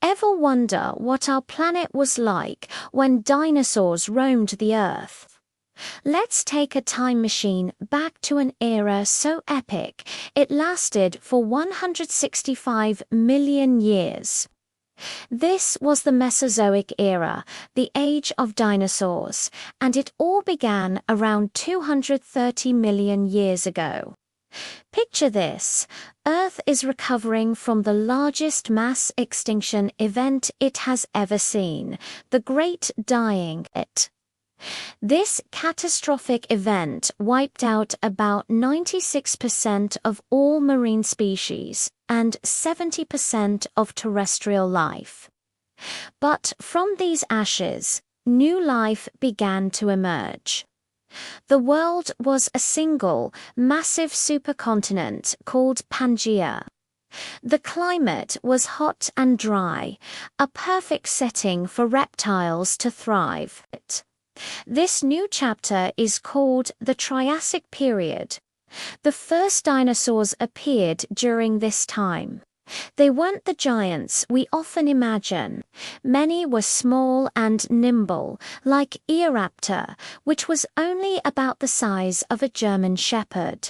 Ever wonder what our planet was like when dinosaurs roamed the Earth? Let's take a time machine back to an era so epic it lasted for 165 million years. This was the Mesozoic Era, the age of dinosaurs, and it all began around 230 million years ago. Picture this: Earth is recovering from the largest mass extinction event it has ever seen, the Great Dying It. This catastrophic event wiped out about 96% of all marine species and 70% of terrestrial life. But from these ashes, new life began to emerge. The world was a single, massive supercontinent called Pangaea. The climate was hot and dry, a perfect setting for reptiles to thrive. This new chapter is called the Triassic period. The first dinosaurs appeared during this time. They weren't the giants we often imagine. Many were small and nimble, like Eoraptor, which was only about the size of a German shepherd.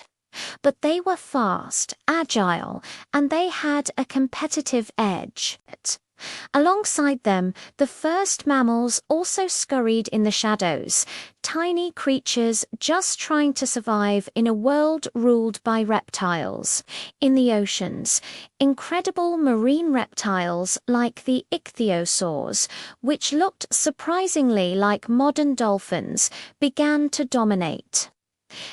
But they were fast, agile, and they had a competitive edge. Alongside them, the first mammals also scurried in the shadows, tiny creatures just trying to survive in a world ruled by reptiles. In the oceans, incredible marine reptiles like the ichthyosaurs, which looked surprisingly like modern dolphins, began to dominate.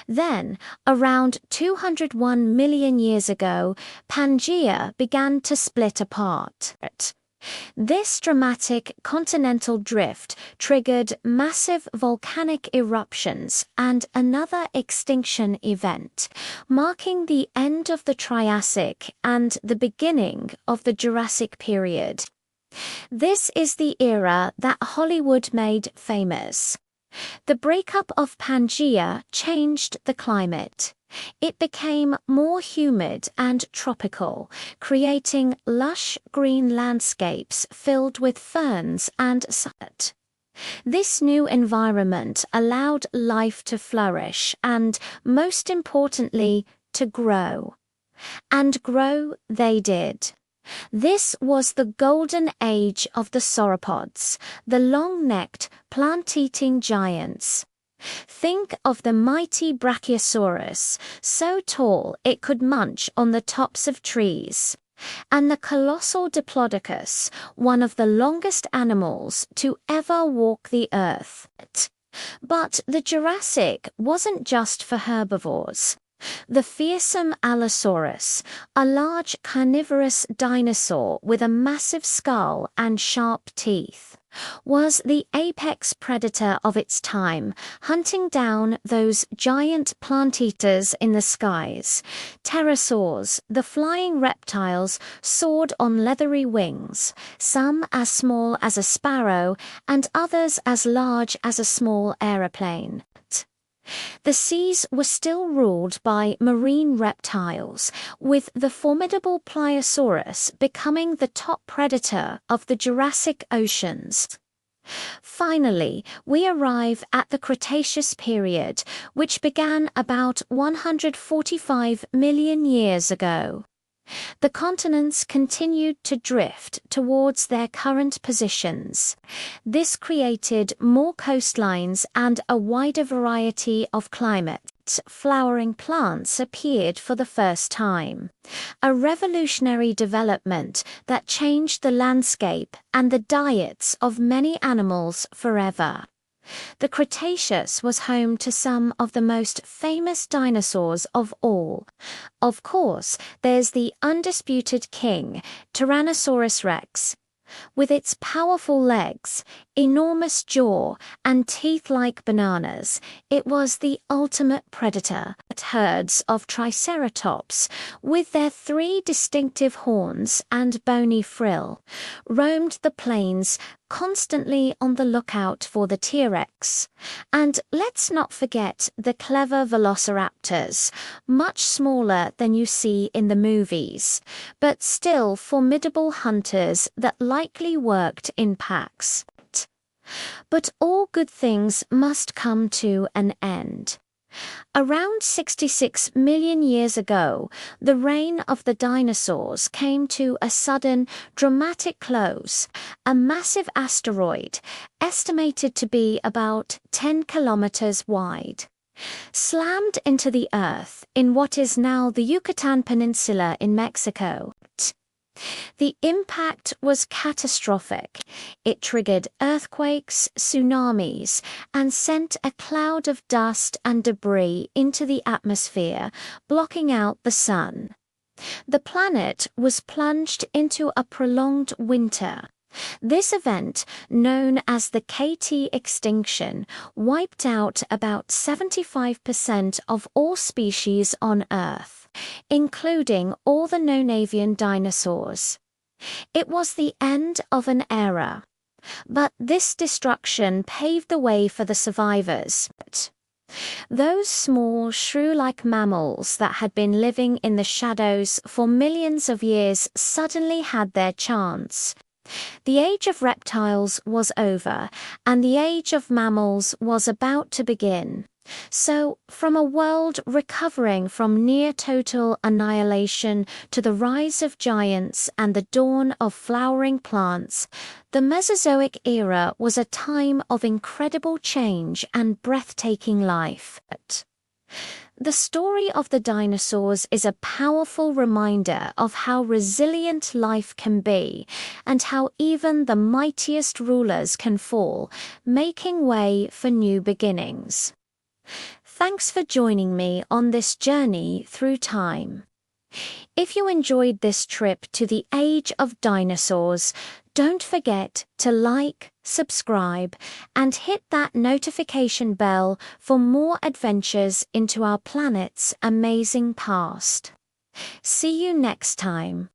Then, around 201 million years ago, Pangaea began to split apart. This dramatic continental drift triggered massive volcanic eruptions and another extinction event, marking the end of the Triassic and the beginning of the Jurassic period. This is the era that Hollywood made famous. The breakup of Pangaea changed the climate. It became more humid and tropical, creating lush green landscapes filled with ferns and sunlight. This new environment allowed life to flourish and, most importantly, to grow. And grow they did. This was the golden age of the sauropods, the long-necked, plant-eating giants. Think of the mighty Brachiosaurus, so tall it could munch on the tops of trees, and the colossal Diplodocus, one of the longest animals to ever walk the earth. But the Jurassic wasn't just for herbivores. The fearsome Allosaurus, a large carnivorous dinosaur with a massive skull and sharp teeth, was the apex predator of its time, hunting down those giant plant-eaters in the skies. Pterosaurs, the flying reptiles, soared on leathery wings, some as small as a sparrow and others as large as a small aeroplane. The seas were still ruled by marine reptiles, with the formidable Pliosaurus becoming the top predator of the Jurassic oceans. Finally, we arrive at the Cretaceous period, which began about 145 million years ago. The continents continued to drift towards their current positions. This created more coastlines and a wider variety of climates. Flowering plants appeared for the first time, a revolutionary development that changed the landscape and the diets of many animals forever. The Cretaceous was home to some of the most famous dinosaurs of all. Of course, there's the undisputed king, Tyrannosaurus rex. With its powerful legs, enormous jaw, and teeth like bananas, it was the ultimate predator. Herds of triceratops, with their three distinctive horns and bony frill, roamed the plains, constantly on the lookout for the T-Rex. And let's not forget the clever velociraptors, much smaller than you see in the movies, but still formidable hunters that likely worked in packs. But all good things must come to an end. Around 66 million years ago, the reign of the dinosaurs came to a sudden, dramatic close. A massive asteroid, estimated to be about 10 kilometers wide, slammed into the Earth in what is now the Yucatan Peninsula in Mexico. The impact was catastrophic. It triggered earthquakes, tsunamis, and sent a cloud of dust and debris into the atmosphere, blocking out the sun. The planet was plunged into a prolonged winter. This event, known as the KT extinction, wiped out about 75% of all species on Earth, including all the known avian dinosaurs. It was the end of an era, but this destruction paved the way for the survivors. Those small, shrew-like mammals that had been living in the shadows for millions of years suddenly had their chance. The age of reptiles was over, and the age of mammals was about to begin. So, from a world recovering from near-total annihilation to the rise of giants and the dawn of flowering plants, the Mesozoic Era was a time of incredible change and breathtaking life. The story of the dinosaurs is a powerful reminder of how resilient life can be and how even the mightiest rulers can fall, making way for new beginnings. Thanks for joining me on this journey through time. If you enjoyed this trip to the age of dinosaurs, don't forget to like, subscribe, and hit that notification bell for more adventures into our planet's amazing past. See you next time.